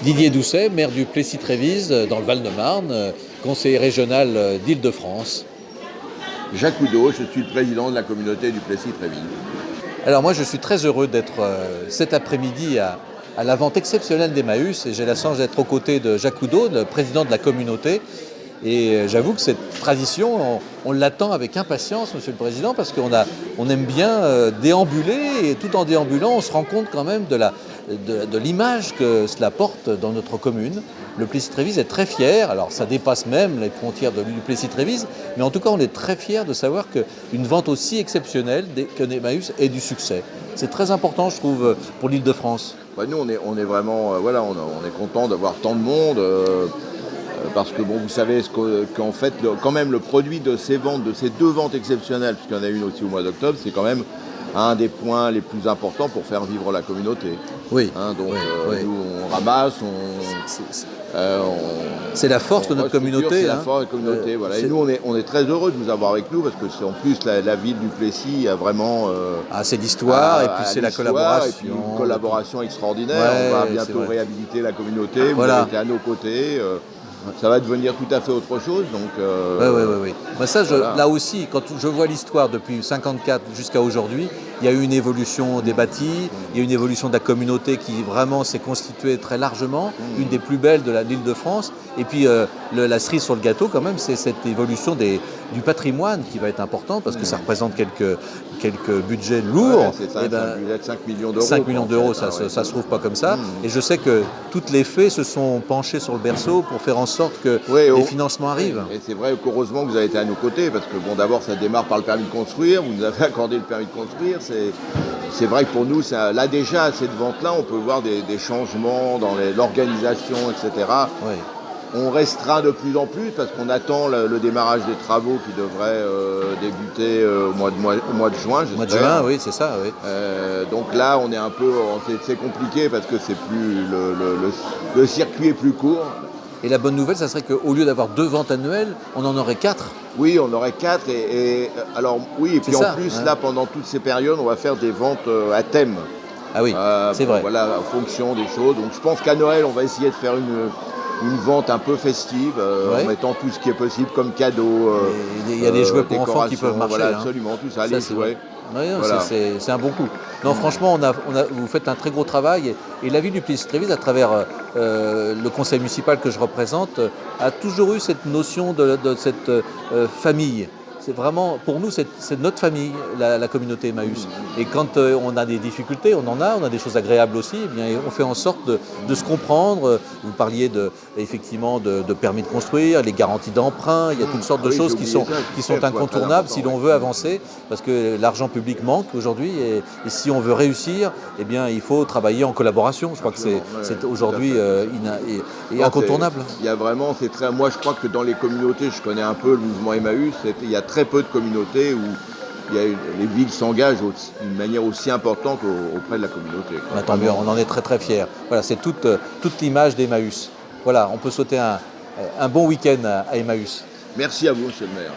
Didier Doucet, maire du Plessis-Trévise, dans le Val-de-Marne, conseiller régional d'Île-de-France. Jacques Oudot, je suis le président de la communauté du Plessis-Trévise. Alors moi je suis très heureux d'être cet après-midi à la vente exceptionnelle d'Emmaüs et j'ai la chance d'être aux côtés de Jacques Oudot, le président de la communauté. Et j'avoue que cette tradition, on l'attend avec impatience, Monsieur le Président, parce qu'on aime bien déambuler et tout en déambulant, on se rend compte quand même de l'image que cela porte dans notre commune. Le Plessis-Trévise est très fier, alors ça dépasse même les frontières du Plessis-Trévise, mais en tout cas on est très fier de savoir qu'une vente aussi exceptionnelle que Emmaüs ait du succès. C'est très important, je trouve, pour l'Île-de-France. Nous, on est vraiment, on est content d'avoir tant de monde. Parce que bon, vous savez qu'en fait, quand même, le produit de ces ventes, de ces 2 ventes exceptionnelles, puisqu'il y en a une aussi au mois d'octobre, c'est quand même un des points les plus importants pour faire vivre la communauté. Oui. Oui. Nous, on ramasse, c'est la force de notre communauté. C'est la force de la communauté, voilà. Et nous, on est très heureux de vous avoir avec nous, parce que c'est en plus la ville du Plessis a vraiment... c'est l'histoire, et puis c'est la collaboration. Et puis une collaboration extraordinaire. On va bientôt réhabiliter la communauté, vous avez été à nos côtés. Ça va devenir tout à fait autre chose. Oui. Là aussi, quand je vois l'histoire depuis 1954 jusqu'à aujourd'hui, il y a eu une évolution des bâtis, il y a eu une évolution de la communauté qui vraiment s'est constituée très largement, une des plus belles de l'Île-de-France. Et puis la cerise sur le gâteau, quand même, c'est cette évolution du patrimoine qui va être importante parce que ça représente quelques budgets lourds. C'est ça, un budget de 5 millions d'euros. 5 millions d'euros, ça se trouve pas comme ça. Et je sais que toutes les fées se sont penchées sur le berceau pour faire en sorte que les financements arrivent. Et c'est vrai qu'heureusement que vous avez été à nos côtés, parce que bon, d'abord ça démarre par le permis de construire, vous nous avez accordé le permis de construire. C'est vrai que pour nous, là déjà, à cette vente-là, on peut voir des changements dans l'organisation, etc. Oui. On restera de plus en plus parce qu'on attend le démarrage des travaux qui devraient débuter au mois de juin, j'espère. Au mois de juin, oui, c'est ça, oui. Donc là, on est un peu... C'est compliqué parce que c'est plus le circuit est plus court. Et la bonne nouvelle, ça serait qu'au lieu d'avoir 2 ventes annuelles, on en aurait 4. Oui, on aurait 4. Et puis en plus, là, pendant toutes ces périodes, on va faire des ventes à thème. Ah oui, c'est vrai. Voilà, en fonction des choses. Donc je pense qu'à Noël, on va essayer de faire une vente un peu festive, en mettant tout ce qui est possible comme cadeau. Il y a des jouets pour enfants qui peuvent marcher. Voilà, absolument, tout ça, les jouets. Voilà. C'est un bon coup. Non, franchement, vous faites un très gros travail et la ville du Plessis-Trévise, à travers le conseil municipal que je représente, a toujours eu cette notion de cette famille. C'est vraiment, pour nous, c'est notre famille, la communauté Emmaüs. Et quand on a des difficultés, on a des choses agréables aussi, eh bien, on fait en sorte de se comprendre. Vous parliez effectivement de permis de construire, les garanties d'emprunt, il y a toutes sortes de choses qui sont incontournables si l'on veut avancer, parce que l'argent public manque aujourd'hui, et si on veut réussir, eh bien, il faut travailler en collaboration. Je crois que c'est aujourd'hui incontournable. Il y a vraiment, moi je crois que dans les communautés, je connais un peu le mouvement Emmaüs, il y a très peu de communautés où les villes s'engagent d'une manière aussi importante auprès de la communauté. Tant mieux, on en est très très fiers. Voilà, c'est toute l'image d'Emmaüs. Voilà, on peut souhaiter un bon week-end à Emmaüs. Merci à vous, monsieur le maire.